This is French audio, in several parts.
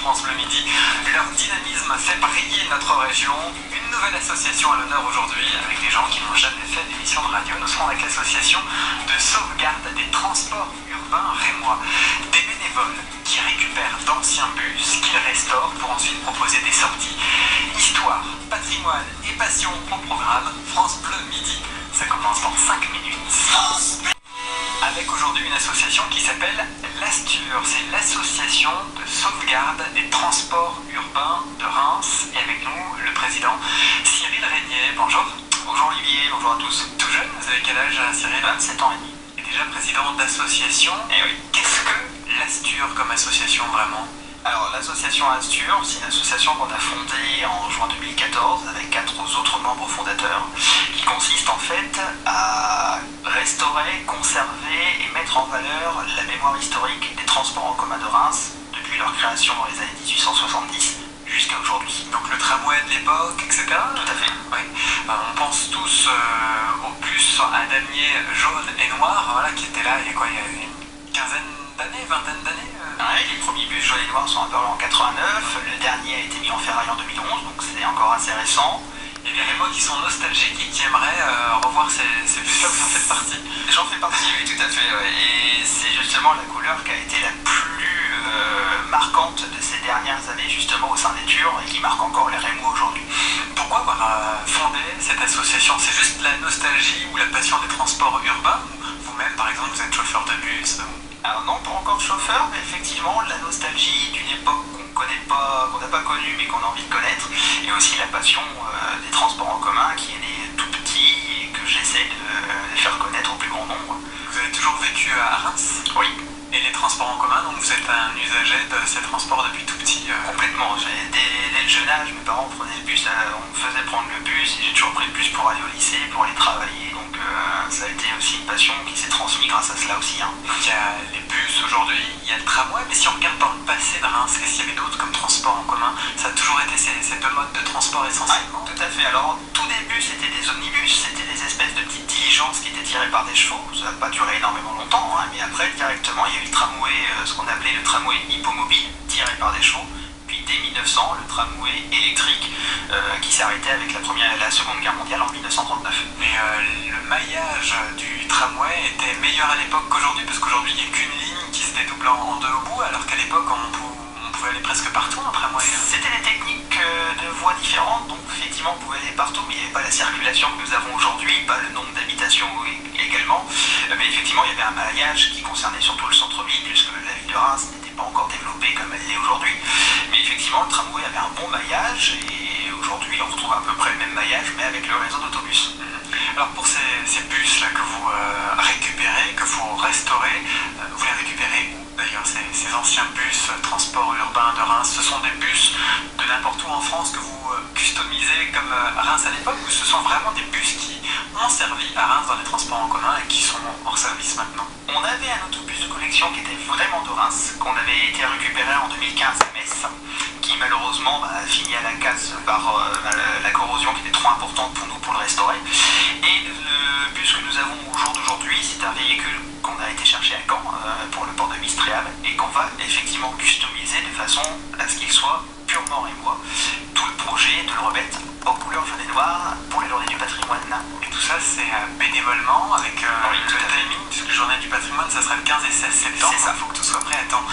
France Bleu Midi. Leur dynamisme fait briller notre région. Une nouvelle association à l'honneur aujourd'hui avec des gens qui n'ont jamais fait d'émission de radio. Nous serons avec l'association de sauvegarde des transports urbains rémois. Des bénévoles qui récupèrent d'anciens bus, qu'ils restaurent pour ensuite proposer des sorties. Histoire, patrimoine et passion au programme France Bleu Midi. Ça commence dans 5 minutes. Avec aujourd'hui une association qui s'appelle l'Astur. C'est l'association de sauvegarde des transports urbains de Reims. Et avec nous, le président Cyril Régnier. Bonjour. Bonjour Olivier, bonjour à tous. Tout jeune, vous avez quel âge, Cyril? 27 ans et demi. Et déjà président d'association. Eh oui. Qu'est-ce que l'Astur comme association vraiment? Alors l'association Astur, c'est une association qu'on a fondée en juin 2014 avec 4 autres membres fondateurs, qui consiste en fait à restaurer, conserver et mettre en valeur la mémoire historique des transports en commun de Reims depuis leur création dans les années 1870 jusqu'à aujourd'hui. Donc le tramway de l'époque, etc. Tout à fait. Oui. On pense tous au bus à damier jaune et noir, voilà, qui était là il y a quoi, il y a une quinzaine d'années, vingtaine d'années. Ouais, les premiers bus jaunes et noirs sont apparus en 89, le dernier a été mis en ferraille en 2011, donc c'est encore assez récent. Il y a des mots qui sont nostalgiques et qui aimeraient revoir ces bus-là, vous en faites partie. J'en fais partie, oui, tout à fait. Ouais. Et c'est justement la couleur qui a été la plus marquante de ces dernières années, justement au sein des Tures, et qui marque encore les Rémois aujourd'hui. Pourquoi avoir fondé cette association? C'est juste la nostalgie ou la passion des transports urbains? Vous-même, par exemple, vous êtes chauffeur de bus? Alors non, pas encore chauffeur, mais effectivement la nostalgie d'une époque qu'on n'a pas connue mais qu'on a envie de connaître, et aussi la passion des transports en commun qui est née tout petit et que j'essaie de faire connaître au plus grand nombre. Vous avez toujours vécu à Reims? Oui. Et les transports en commun, donc vous êtes un usager de ces transports depuis tout petit? Complètement. Dès le jeune âge, mes parents prenaient le bus, on me faisait prendre le bus et j'ai toujours pris le bus pour aller au lycée, pour aller travailler. Donc ça a été aussi une passion qui s'est transmise grâce à cela aussi. Hein. Donc il y a les bus aujourd'hui, il y a le tramway, mais si on regarde dans le passé de Reims, qu'est-ce qu'il y avait d'autre comme transport en commun? Ça a toujours été ces deux modes de transport essentiellement? Ouais, tout à fait. Alors au tout début c'était des omnibus, c'était des espèces de petites diligences qui étaient tirées par des chevaux. Ça n'a pas duré énormément longtemps, hein, mais après directement il y a eu le tramway, ce qu'on appelait le tramway hippomobile, tiré par des chevaux. Puis dès 1900, le tramway électrique qui s'est arrêté avec la Seconde Guerre mondiale en 1939. Mais le maillage du tramway était meilleur à l'époque qu'aujourd'hui, parce qu'aujourd'hui il n'y a qu'une ligne qui se dédouble en deux au bout, alors qu'à l'époque on pouvait aller presque partout en tramway. C'était des techniques de voies différentes, donc effectivement on pouvait aller partout, mais il n'y avait pas la circulation que nous avons aujourd'hui, pas le nombre d'habitations également. Mais effectivement il y avait un maillage qui concernait surtout le centre-ville, puisque la ville de Reims n'était pas encore développée comme elle l'est aujourd'hui. Mais effectivement le tramway avait un bon maillage, et aujourd'hui on retrouve à peu près le même maillage, mais avec le réseau d'autobus. Alors pour ces bus là que vous récupérez, que vous restaurez, vous les récupérez où d'ailleurs ces anciens bus transport urbain de Reims? Ce sont des bus de n'importe où en France que vous customisez comme Reims à l'époque, ou ce sont vraiment des bus qui ont servi à Reims dans les transports en commun et qui sont hors service maintenant? On avait un autobus de collection qui était vraiment de Reims, qu'on avait été récupéré en 2015 à Metz, qui malheureusement a fini à la casse par la corrosion qui était trop importante pour nous pour le restaurer. Et le bus que nous avons au jour d'aujourd'hui, c'est un véhicule qu'on a été chercher à Caen pour le port de Mistréal, et qu'on va effectivement customiser de façon à ce qu'il soit purement rémois. Tout le projet de le remettre aux couleurs jaune et noir pour les journées du patrimoine. Et tout ça c'est bénévolement avec le timing, puisque les journées du patrimoine ça sera le 15 et 16 septembre, il faut que tout soit prêt à temps.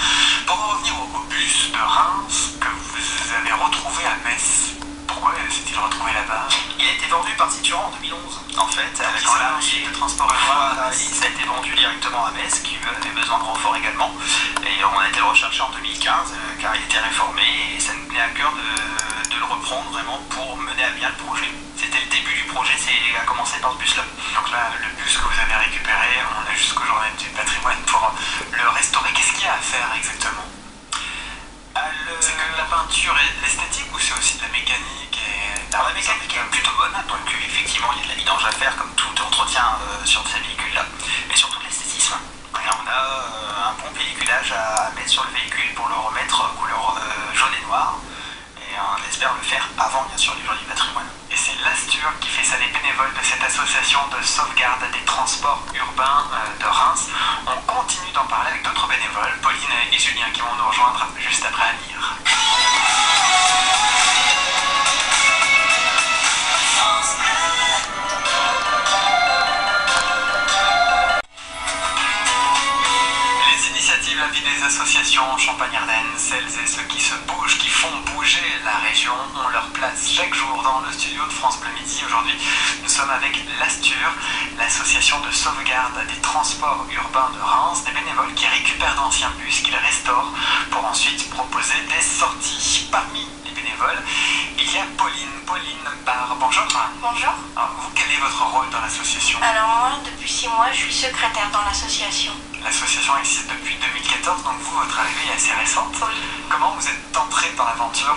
Pour en revenir au bus de Reims que vous avez retrouvé à Metz, pourquoi s'est-il retrouvé là-bas? Il a été vendu par Citura en 2011, en fait, avec un salarié de transport urbain. Voilà, ça a été vendu directement à Metz, qui avait besoin de renfort également. Et on a été le rechercher en 2015, car il était réformé, et ça nous tenait à cœur de le reprendre vraiment pour mener à bien le projet. C'était le début du projet, c'est à commencer par ce bus-là. Donc là, le bus que vous avez récupéré, on a jusqu'aux journées du patrimoine pour le restaurer. Qu'est-ce qu'il y a à faire exactement? C'est que de la peinture et de l'esthétique, ou c'est aussi de la mécanique Alors la mécanique est plutôt bonne, donc effectivement il y a de la vidange à faire comme tout entretien sur ces véhicules-là, mais surtout de l'esthétisme. On a un bon pelliculage à mettre sur le véhicule pour le remettre couleur jaune et noir, et on espère le faire avant bien sûr les jours du patrimoine. Et c'est l'Astur qui fait ça, les bénévoles de cette association de sauvegarde des transports urbains de Reims. On continue d'en parler avec d'autres bénévoles, Pauline et Julien, qui vont nous rejoindre juste après à lire. l'Association TUR, l'association de sauvegarde des transports urbains de Reims, des bénévoles qui récupèrent d'anciens bus, qu'ils restaurent pour ensuite proposer des sorties. Parmi les bénévoles, il y a Pauline Barre. Bonjour. Bonjour. Alors, vous, quel est votre rôle dans l'association? Alors moi, depuis 6 mois, je suis secrétaire dans l'association. L'association existe depuis 2014, donc vous, votre arrivée est assez récente. Oui. Comment vous êtes entré dans l'aventure?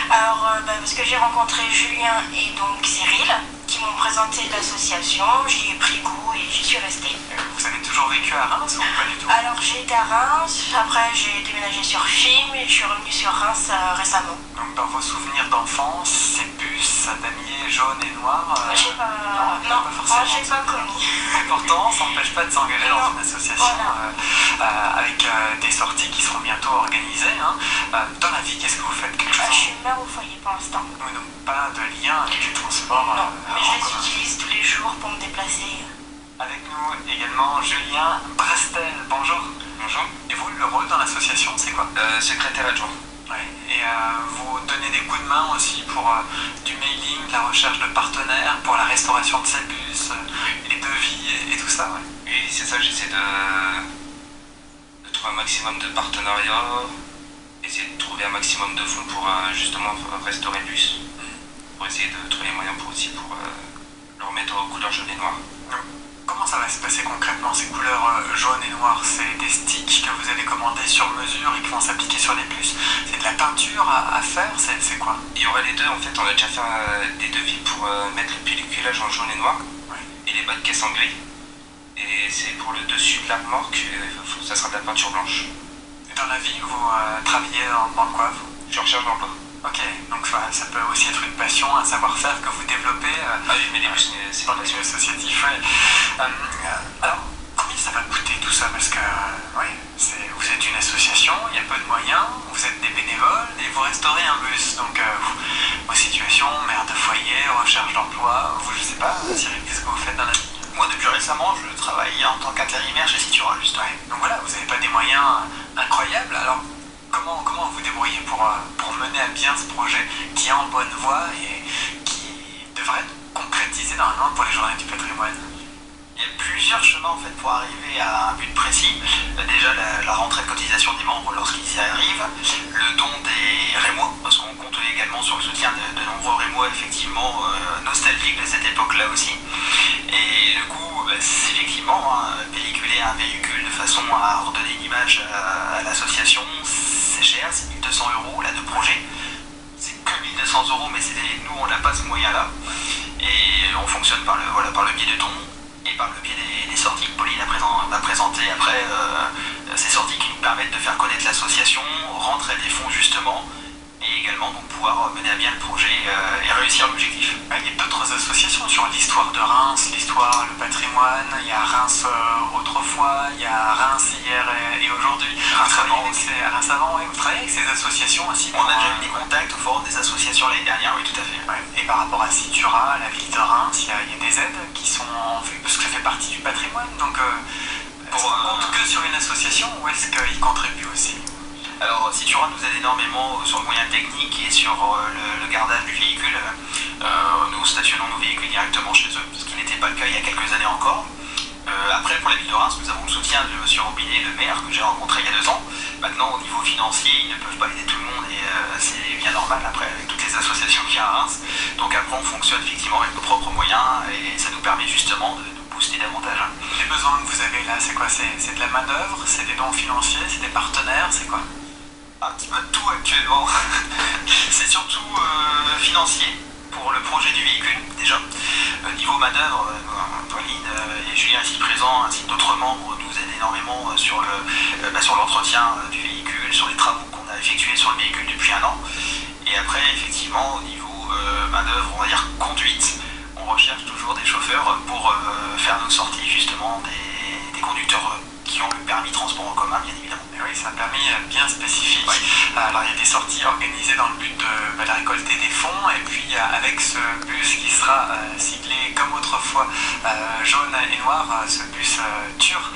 Alors, parce que j'ai rencontré Julien et donc Cyril, qui m'ont présenté l'association, j'y ai pris goût et j'y suis restée. Vous avez toujours vécu à Reims ou pas du tout? Alors j'ai été à Reims, après j'ai déménagé sur Film et je suis revenue sur Reims récemment. Donc dans vos souvenirs d'enfance, ces bus damier jaune et noir, J'ai pas... non, pas forcément. j'ai pas connu. Mais pourtant, ça n'empêche pas de s'engager dans une association Voilà. avec des sorties qui seront bientôt organisées. Dans la vie, qu'est-ce que vous faites? Quelque chose Je suis mère au foyer pour l'instant. Oui, donc pas de lien avec les transports. Non, mais je en les commun. utilise tous les jours pour me déplacer. Avec nous également Julien Brastel. Bonjour. Bonjour. Et vous, le rôle dans l'association, c'est quoi? Secrétaire adjoint. Ouais. Et vous donnez des coups de main aussi pour du mailing, la recherche de partenaires, pour la restauration de ces bus, les devis et tout ça, ouais. Oui, c'est ça, j'essaie de trouver un maximum de partenariats, essayer de trouver un maximum de fonds pour justement restaurer le bus, pour essayer de trouver les moyens pour aussi pour le remettre aux couleurs jaune et noir. Comment ça va se passer concrètement, ces couleurs jaune et noires? C'est des sticks que vous allez commander sur mesure et qui vont s'appliquer sur les bus? C'est de la peinture à faire? C'est quoi? Il y aura les deux, en fait, on a déjà fait des devis pour mettre le pelliculage en jaune et noir, et les bas de caisse en gris. Et c'est pour le dessus de la remorque, ça sera de la peinture blanche. Et dans la vie, vous travaillez dans quoi, vous? Je suis en recherche d'emploi. Ok, donc ça peut aussi être une passion, un savoir-faire que vous développez Ah oui, mais les bus, c'est dans une le passion. milieu associatif. Ouais. Alors, combien ça va coûter tout ça? Parce que vous êtes une association, il y a peu de moyens, vous êtes des bénévoles et vous restaurez un bus. Donc, vos situations, mère de foyer, recherche d'emploi, vous, je sais pas, Cyril, qu'est-ce que vous faites dans la vie? Moi, depuis récemment, je travaille en tant qu'intérimaire chez Citura, justement. Ouais. Donc voilà, vous n'avez pas des moyens incroyables. Alors, comment vous débrouillez pour mener à bien ce projet qui est en bonne voie et qui devrait être concrétisé normalement pour les journées du patrimoine? Il y a plusieurs chemins en fait pour arriver à un but précis. Déjà la rentrée de cotisation des membres lorsqu'ils y arrivent, le don des Rémois, parce qu'on compte également sur le soutien de nombreux Rémois effectivement nostalgiques de cette époque-là aussi. Et le coût, c'est effectivement véhiculer un véhicule de façon à redonner une image à l'association, c'est cher, c'est 1 200 € là de projet. C'est que 1 200 €, mais nous on n'a pas ce moyen-là. Et on fonctionne par le biais de dons. Et par le biais des sorties que Pauline a présentées après, ces sorties qui nous permettent de faire connaître l'association, rentrer des fonds justement, et également donc, pouvoir mener à bien le projet et réussir l'objectif. Il y a d'autres associations sur l'histoire de Reims, l'histoire, le patrimoine. Il y a Reims autrefois, il y a Reims hier et aujourd'hui. Reims avant aussi. Reims avant, oui. Vous travaillez avec ces associations aussi? On a déjà eu des contacts au forum des associations l'année dernière, oui, tout à fait. Ouais. Et par rapport à Citura, la ville de Reims, il y a des aides qui sont en vue, parce que ça fait partie du patrimoine. Donc, est-ce qu'on compte que sur une association ou est-ce qu'ils contribuent aussi? Alors, Citura nous aide énormément sur le moyen technique et sur le gardage du véhicule. Nous stationnons nos véhicules directement chez eux, ce qui n'était pas le cas il y a quelques années encore. Après, pour la ville de Reims, nous avons le soutien de M. Robinet, le maire, que j'ai rencontré il y a 2 ans. Maintenant, au niveau financier, ils ne peuvent pas aider tout le monde et c'est bien normal après avec toutes les associations qu'il y a à Reims. Donc après, on fonctionne effectivement avec nos propres moyens et ça nous permet justement de nous booster davantage. Les besoins que vous avez là, c'est quoi? C'est de la main-d'œuvre, c'est des dons financiers, c'est des partenaires, c'est quoi? Un petit peu de tout actuellement. C'est surtout financier pour le projet du véhicule déjà. Niveau manœuvre, Pauline et Julien ici présents ainsi que d'autres membres nous aident énormément sur l'entretien du véhicule, sur les travaux qu'on a effectués sur le véhicule depuis 1 an. Et après effectivement au niveau manœuvre, on va dire conduite, on recherche toujours des chauffeurs pour faire nos sorties justement des conducteurs qui ont le permis transport en commun bien évidemment. Et oui, c'est un permis bien spécifique. Ouais. Alors il y a des sorties organisées dans le but de récolter des fonds et puis avec ce bus qui sera siglé comme autrefois jaune et noir, ce bus TUR,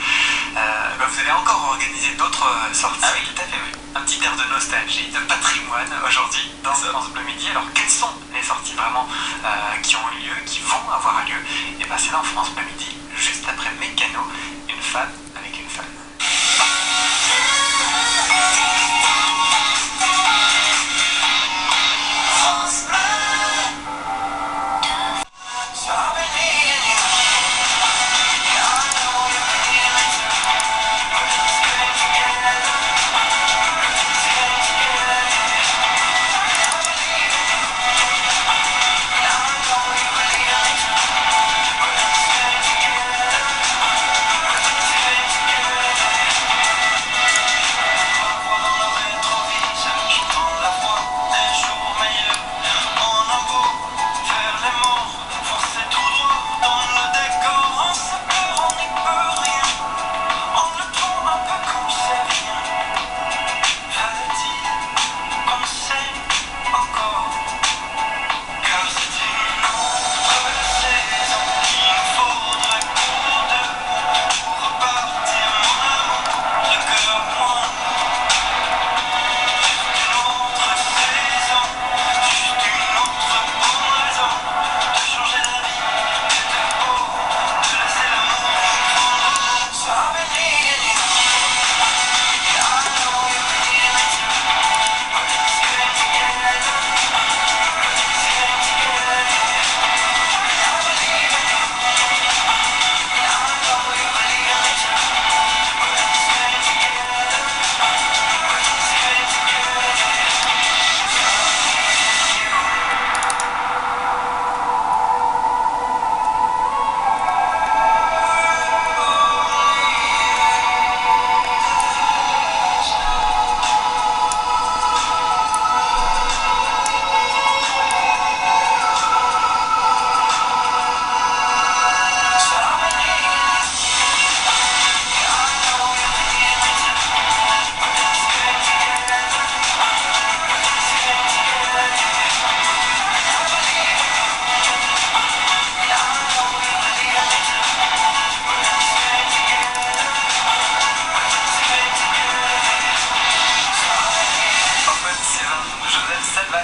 Vous allez encore organiser d'autres sorties. Ah oui, tout à fait, oui. Un petit air de nostalgie, de patrimoine aujourd'hui dans France Bleu Midi. Alors quelles sont les sorties vraiment qui ont eu lieu, qui vont avoir lieu? Et bien c'est dans France Bleu Midi, juste après Mécano, une femme avec une femme.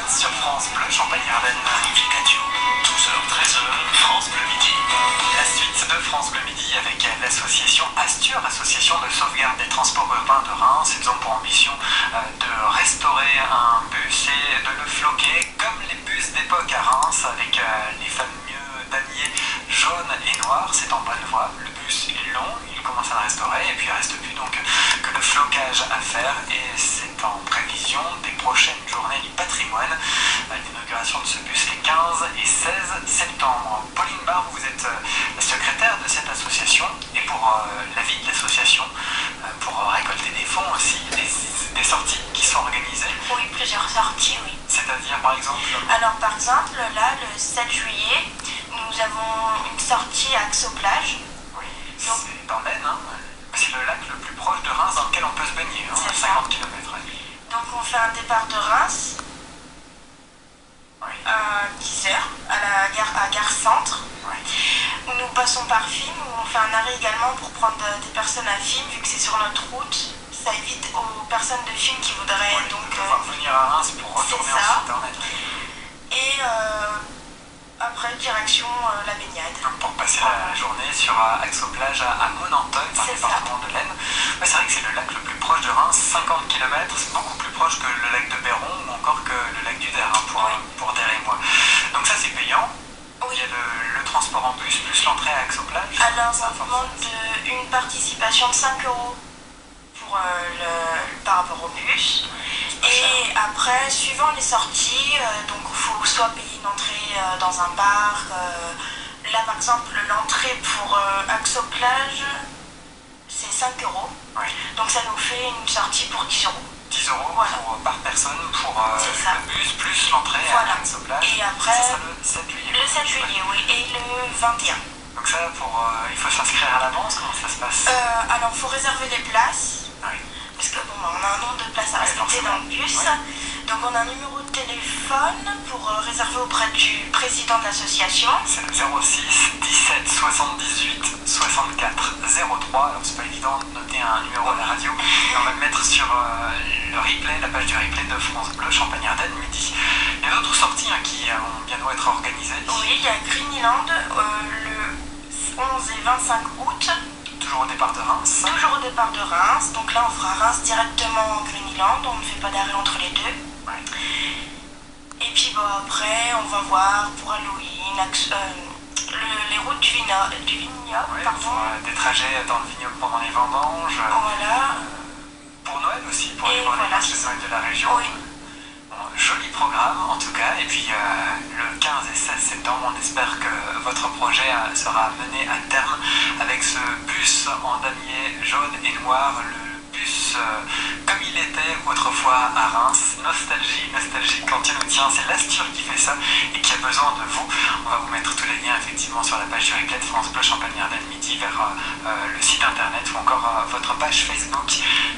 Sur France Bleu, Champagne-Ardenne. Villecadieu, 12h-13h, France Bleu Midi. La suite de France Bleu Midi avec l'association Astur, association de sauvegarde des transports urbains de Reims. Ils ont pour ambition de restaurer un bus et de le floquer comme les bus d'époque à Reims avec les fameux damiers jaunes et noirs. C'est en bonne voie. Le bus est long, il commence à le restaurer et puis il ne reste plus donc que le flocage à faire et c'est en prévision des prochaines journées du patrimoine. L'inauguration de ce bus les 15 et 16 septembre. Pauline Barre, vous êtes la secrétaire de cette association et pour la vie de l'association, pour récolter des fonds aussi, des sorties qui sont organisées. Oui, plusieurs sorties, oui. C'est-à-dire par exemple Alors par exemple, là, le 7 juillet, nous avons une sortie à Axo-Plage. Oui, c'est dans l'Aisne, hein. C'est le lac le plus proche de Reims dans lequel on peut se baigner, hein, C'est 50 ça. km. Donc on fait un départ de Reims Oui. à 10h à Gare Centre. Oui. Nous passons par Fismes, où on fait un arrêt également pour prendre des personnes à Fismes, vu que c'est sur notre route. Ça évite aux personnes de Fismes qui voudraient Oui, donc de pouvoir venir à Reims pour retourner c'est ça. ensuite en Aisne. et après direction la baignade. Donc pour passer la journée sur Axo-Plage à Monanteuil, dans le C'est ça. département de l'Aisne. Ouais, c'est vrai que c'est le lac le plus proche de Reims, 50 km, c'est beaucoup plus proche que le lac de Béron ou encore que le lac du Der, hein, pour Der et moi. Donc ça c'est payant. Oui. Il y a le transport en bus plus l'entrée à Axo-Plage. Alors Ça, on demande une participation de 5 € par rapport au bus. Et après, suivant les sorties, donc il faut soit payer une entrée dans un parc. Là par exemple, l'entrée pour Axo-Plage, c'est 5 €. Oui. Donc ça nous fait une sortie pour 10 €. 10 € Voilà. par personne pour C'est ça. le bus plus l'entrée Voilà. à Axo-Plage. Et après, ça sera le 7 juillet. Le 7 juillet, oui, et le 21. Donc ça, il faut s'inscrire à l'avance, comment ça se passe? Alors, il faut réserver les places, Oui. parce que bon, on a un nombre de places à Ouais, respecter forcément. dans le bus. Ouais. Donc, on a un numéro de téléphone pour réserver auprès du président de l'association. C'est le 06 17 78 64 03. 3. Alors c'est pas évident de noter un numéro à la radio, mais on va le mettre sur le replay, la page du replay de France Bleu Champagne-Ardenne midi. Il y a d'autres sorties qui vont bientôt être organisées. Oui, il y a Greenland le 11 et 25 août. Toujours au départ de Reims. Toujours au départ de Reims. Donc là, on fera Reims directement en Greenland. On ne fait pas d'arrêt entre les deux. Ouais. Et puis après, on va voir pour Halloween les routes du vignoble. Ouais, Pardon. pour, des trajets dans le vignoble pendant les vendanges. Voilà. Pour Noël aussi, pour Et aller voir les voilà, marchés de Noël de la région. Oui. Bon, joli programme en tout cas. Et puis le 15 et 16 septembre, on espère que votre projet sera mené à terme avec ce bus en damier jaune et noir, le bus comme il était autrefois à Reims. Nostalgie quand il nous tient. C'est l'Astur qui fait ça et qui a besoin de vous. On va vous mettre tous les liens effectivement sur la page du replay de France Bleu Champagne-Ardenne midi vers le site internet ou encore votre page Facebook.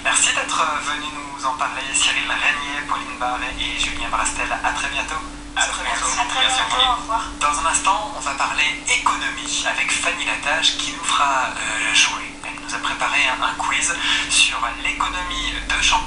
Merci d'être venu nous en parler, Cyril Régnier, Pauline Barré et Julien Brastel. À très bientôt. À très bientôt. À très Merci bientôt. beaucoup. Au revoir. Dans un instant, on va parler économie avec Fanny Latage qui nous fera jouer. Elle nous a préparé un quiz sur l'économie de Champagne.